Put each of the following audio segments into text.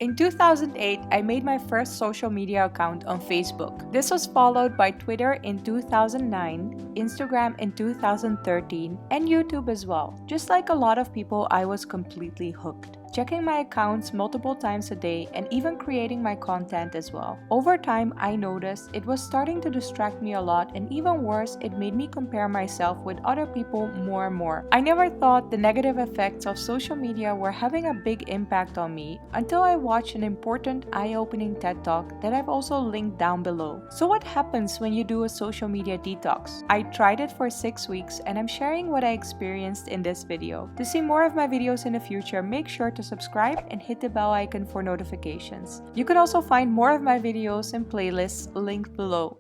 In 2008, I made my first social media account on Facebook. This was followed by Twitter in 2009, Instagram in 2013, and YouTube as well. Just like a lot of people, I was completely hooked, checking my accounts multiple times a day and even creating my content as well. Over time, I noticed it was starting to distract me a lot, and even worse, it made me compare myself with other people more and more. I never thought the negative effects of social media were having a big impact on me until I watched an important eye-opening TED Talk that I've also linked down below. So what happens when you do a social media detox? I tried it for 6 weeks and I'm sharing what I experienced in this video. To see more of my videos in the future, make sure to subscribe and hit the bell icon for notifications. You can also find more of my videos and playlists linked below.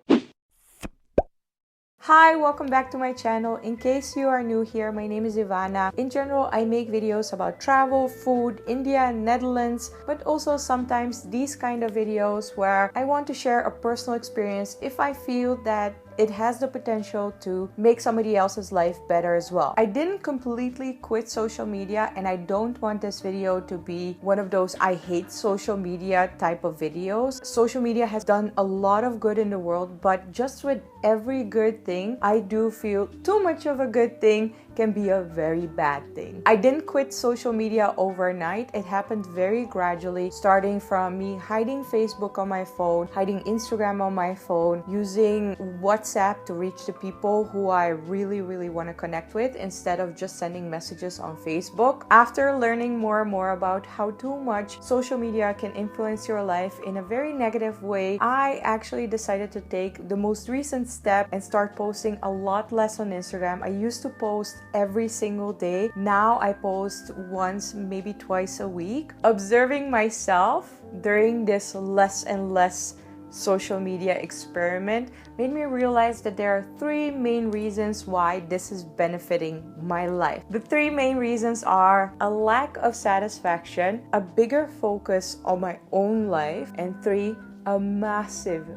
Hi, welcome back to my channel. In case you are new here, my name is Ivana. In general, I make videos about travel, food, India and Netherlands, but also sometimes these kind of videos where I want to share a personal experience if I feel that it has the potential to make somebody else's life better as well. I didn't completely quit social media, and I don't want this video to be one of those I hate social media type of videos. Social media has done a lot of good in the world, but just with every good thing, I do feel too much of a good thing can be a very bad thing. I didn't quit social media overnight. It happened very gradually, starting from me hiding Facebook on my phone, hiding Instagram on my phone, using WhatsApp to reach the people who I really want to connect with instead of just sending messages on Facebook. After learning more and more about how too much social media can influence your life in a very negative way, I actually decided to take the most recent step and start posting a lot less on Instagram. I used to post every single day. Now I post once, maybe twice a week. Observing myself during this less and less social media experiment made me realize that there are 3 main reasons why this is benefiting my life. The 3 main reasons are a lack of satisfaction, a bigger focus on my own life, and 3, a massive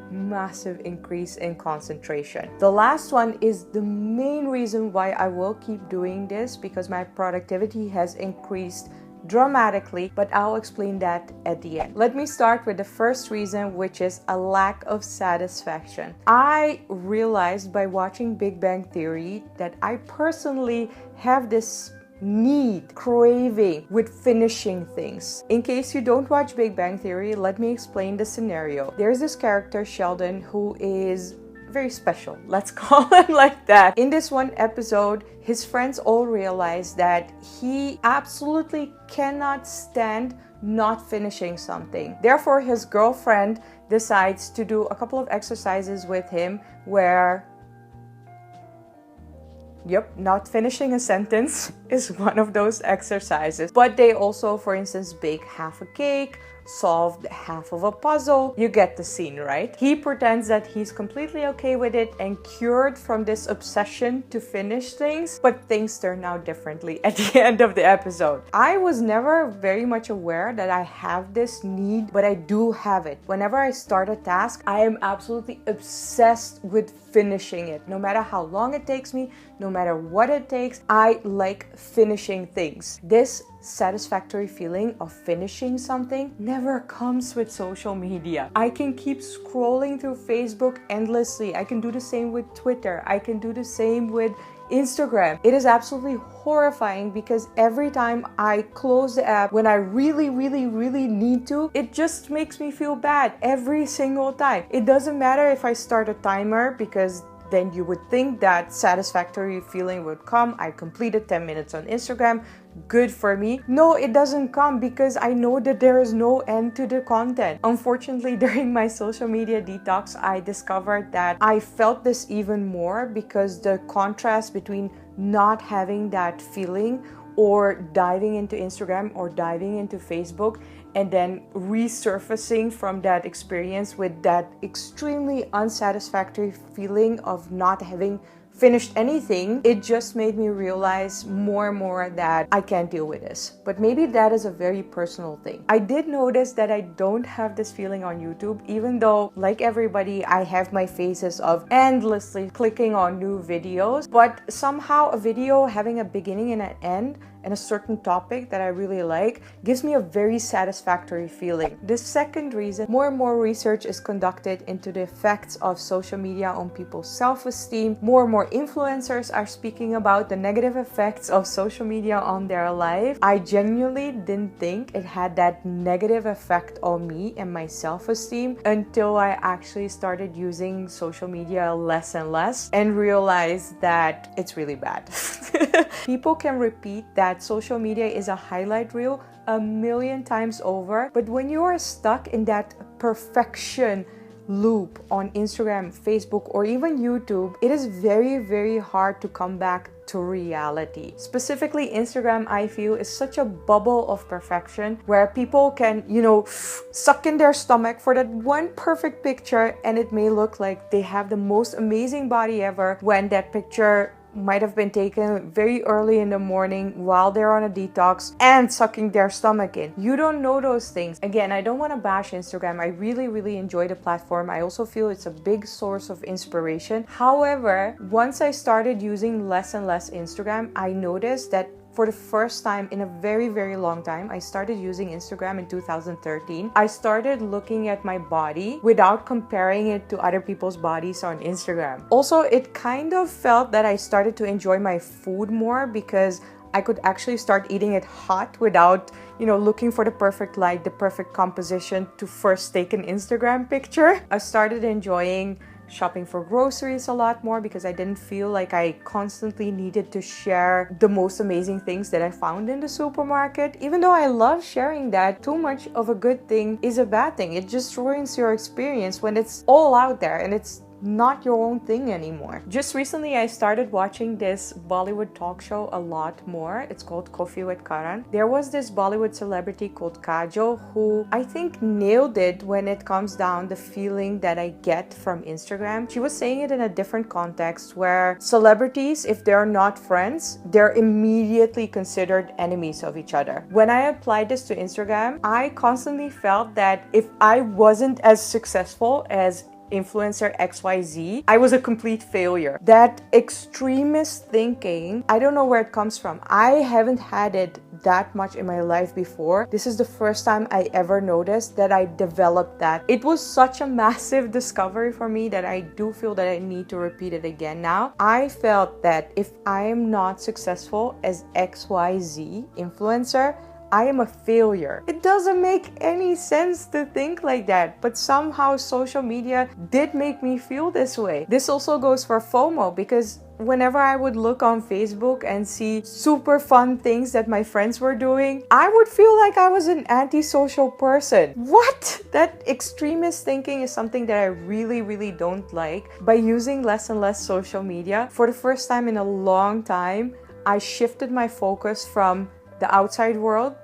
increase in concentration. The last one is the main reason why I will keep doing this, because my productivity has increased dramatically, but I'll explain that at the end. Let me start with the first reason, which is a lack of satisfaction. I realized by watching Big Bang Theory that I personally have this craving with finishing things. In case you don't watch Big Bang Theory, let me explain the scenario. There's this character, Sheldon, who is very special. Let's call him like that. In this one episode, his friends all realize that he absolutely cannot stand not finishing something. Therefore, his girlfriend decides to do a couple of exercises with him where not finishing a sentence is one of those exercises. But they also, for instance, bake half a cake, solved half of a puzzle. You get the scene, right? He pretends that he's completely okay with it and cured from this obsession to finish things, but things turn out differently at the end of the episode. I was never very much aware that I have this need, but I do have it. Whenever I start a task, I am absolutely obsessed with finishing it. No matter how long it takes me, no matter what it takes, I like finishing things. This satisfactory feeling of finishing something never comes with social media. I can keep scrolling through Facebook endlessly. I can do the same with Twitter. I can do the same with Instagram. It is absolutely horrifying because every time I close the app when I really need to, it just makes me feel bad every single time. It doesn't matter if I start a timer, because then you would think that satisfactory feeling would come. I completed 10 minutes on Instagram. Good for me. No, it doesn't come because I know that there is no end to the content. Unfortunately, during my social media detox, I discovered that I felt this even more because the contrast between not having that feeling or diving into Instagram or diving into Facebook and then resurfacing from that experience with that extremely unsatisfactory feeling of not having finished anything, it just made me realize more and more that I can't deal with this. But maybe that is a very personal thing. I did notice that I don't have this feeling on YouTube, even though, like everybody, I have my phases of endlessly clicking on new videos. But somehow a video having a beginning and an end and a certain topic that I really like gives me a very satisfactory feeling. The second reason, more and more research is conducted into the effects of social media on people's self-esteem. More and more influencers are speaking about the negative effects of social media on their life. I genuinely didn't think it had that negative effect on me and my self-esteem until I actually started using social media less and less and realized that it's really bad. People can repeat that social media is a highlight reel a million times over, but when you are stuck in that perfection loop on Instagram, Facebook, or even YouTube, it is very, very hard to come back to reality. Specifically, Instagram, I feel, is such a bubble of perfection where people can, suck in their stomach for that one perfect picture, and it may look like they have the most amazing body ever when that picture might have been taken very early in the morning while they're on a detox and sucking their stomach in. You don't know those things. Again, I don't want to bash Instagram. I really enjoy the platform. I also feel it's a big source of inspiration. However, once I started using less and less Instagram, I noticed that for the first time in a very long time, I started using Instagram in 2013. I started looking at my body without comparing it to other people's bodies on Instagram. Also, it kind of felt that I started to enjoy my food more because I could actually start eating it hot without, looking for the perfect light, the perfect composition to first take an Instagram picture. I started enjoying shopping for groceries a lot more because I didn't feel like I constantly needed to share the most amazing things that I found in the supermarket. Even though I love sharing that, too much of a good thing is a bad thing. It just ruins your experience when it's all out there and it's not your own thing anymore. Just recently, I started watching this Bollywood talk show a lot more. It's called Coffee with Karan. There was this Bollywood celebrity called Gradual who I think nailed it when it comes down the feeling that I get from Instagram. She was saying it in a different context where celebrities, if they're not friends, they're immediately considered enemies of each other. When I applied this to Instagram, I constantly felt that if I wasn't as successful as influencer XYZ, I was a complete failure. That extremist thinking, I don't know where it comes from. I haven't had it that much in my life before. This is the first time I ever noticed that I developed that. It was such a massive discovery for me that I do feel that I need to repeat it again now. I felt that if I am not successful as XYZ influencer, I am a failure. It doesn't make any sense to think like that, but somehow social media did make me feel this way. This also goes for FOMO because whenever I would look on Facebook and see super fun things that my friends were doing, I would feel like I was an antisocial person. What? That extremist thinking is something that I really don't like. By using less and less social media, for the first time in a long time, I shifted my focus from the outside world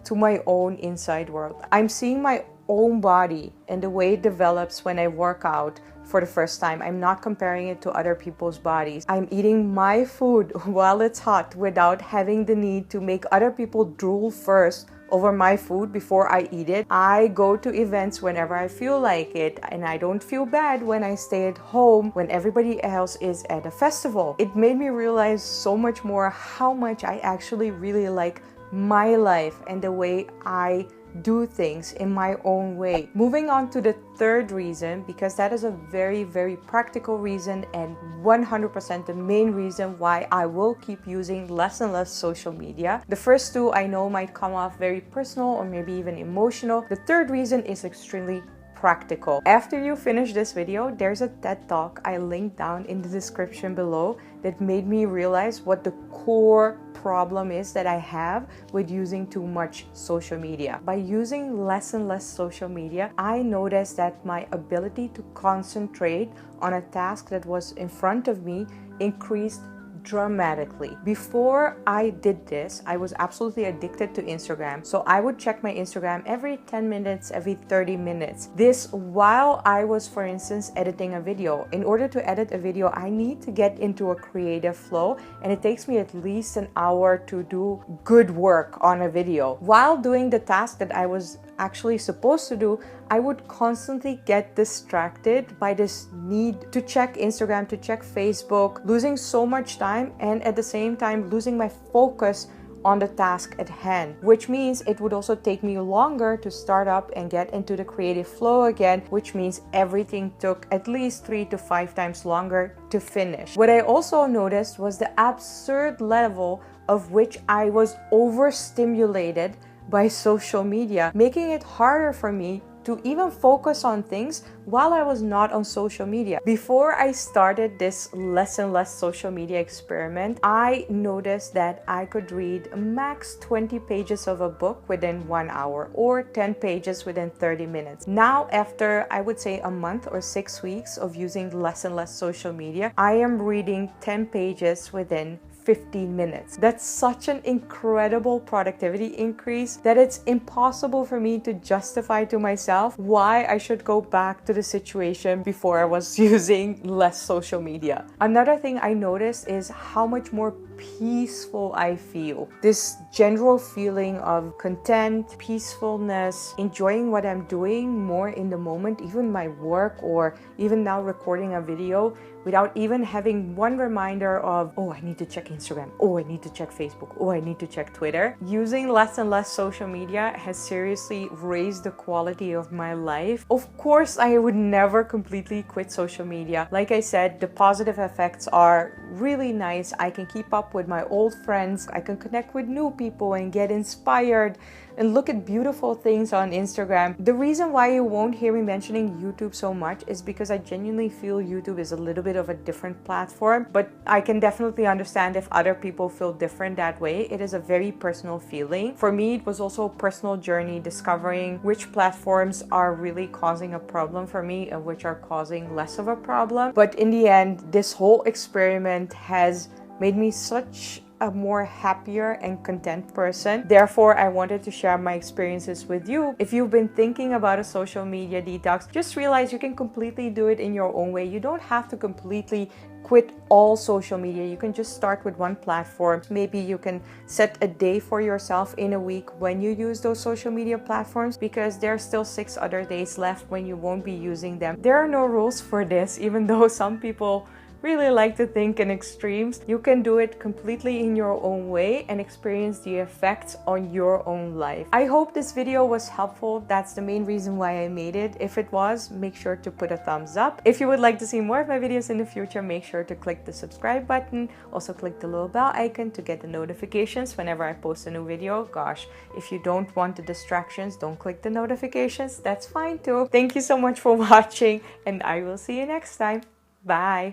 to my own inside world. I'm seeing my own body and the way it develops when I work out for the first time. I'm not comparing it to other people's bodies. I'm eating my food while it's hot without having the need to make other people drool first over my food before I eat it. I go to events whenever I feel like it, and I don't feel bad when I stay at home when everybody else is at a festival. It made me realize so much more how much I actually really like my life and the way I do things in my own way. Moving on to the third reason, because that is a very practical reason and 100% the main reason why I will keep using less and less social media. The first two I know might come off very personal or maybe even emotional. The third reason is extremely practical. After you finish this video, there's a TED Talk I linked down in the description below that made me realize what the core problem is that I have with using too much social media. By using less and less social media, I noticed that my ability to concentrate on a task that was in front of me increased dramatically. Before I did this, I was absolutely addicted to Instagram. So I would check my Instagram every 10 minutes, every 30 minutes. This while I was, for instance, editing a video. In order to edit a video, I need to get into a creative flow, and it takes me at least an hour to do good work on a video. While doing the task that I was actually supposed to do, I would constantly get distracted by this need to check Instagram, to check Facebook, losing so much time, and at the same time losing my focus on the task at hand, which means it would also take me longer to start up and get into the creative flow again, which means everything took at least 3 to 5 times longer to finish. What I also noticed was the absurd level of which I was overstimulated by social media, making it harder for me to even focus on things while I was not on social media. Before I started this less and less social media experiment, I noticed that I could read max 20 pages of a book within 1 hour or 10 pages within 30 minutes. Now, after I would say a month or 6 weeks of using less and less social media, I am reading 10 pages within 15 minutes. That's such an incredible productivity increase that it's impossible for me to justify to myself why I should go back to the situation before I was using less social media. Another thing I noticed is how much more peaceful I feel. This general feeling of content, peacefulness, enjoying what I'm doing more in the moment, even my work or even now recording a video, without even having one reminder of, oh, I need to check Instagram, oh, I need to check Facebook, oh, I need to check Twitter. Using less and less social media has seriously raised the quality of my life. Of course, I would never completely quit social media. Like I said, the positive effects are really nice. I can keep up with my old friends. I can connect with new people and get inspired and look at beautiful things on Instagram. The reason why you won't hear me mentioning YouTube so much is because I genuinely feel YouTube is a little bit of a different platform, but I can definitely understand if other people feel different that way. It is a very personal feeling. For me, it was also a personal journey discovering which platforms are really causing a problem for me and which are causing less of a problem. But in the end, this whole experiment has made me such a more happier and content person. Therefore, I wanted to share my experiences with you. If you've been thinking about a social media detox, just realize you can completely do it in your own way. You don't have to completely quit all social media. You can just start with one platform. Maybe you can set a day for yourself in a week when you use those social media platforms, because there are still 6 other days left when you won't be using them. There are no rules for this, even though some people really like to think in extremes. You can do it completely in your own way and experience the effects on your own life. I hope this video was helpful. That's the main reason why I made it. If it was, make sure to put a thumbs up. If you would like to see more of my videos in the future, make sure to click the subscribe button. Also click the little bell icon to get the notifications whenever I post a new video. Gosh, if you don't want the distractions, don't click the notifications. That's fine too. Thank you so much for watching, and I will see you next time. Bye.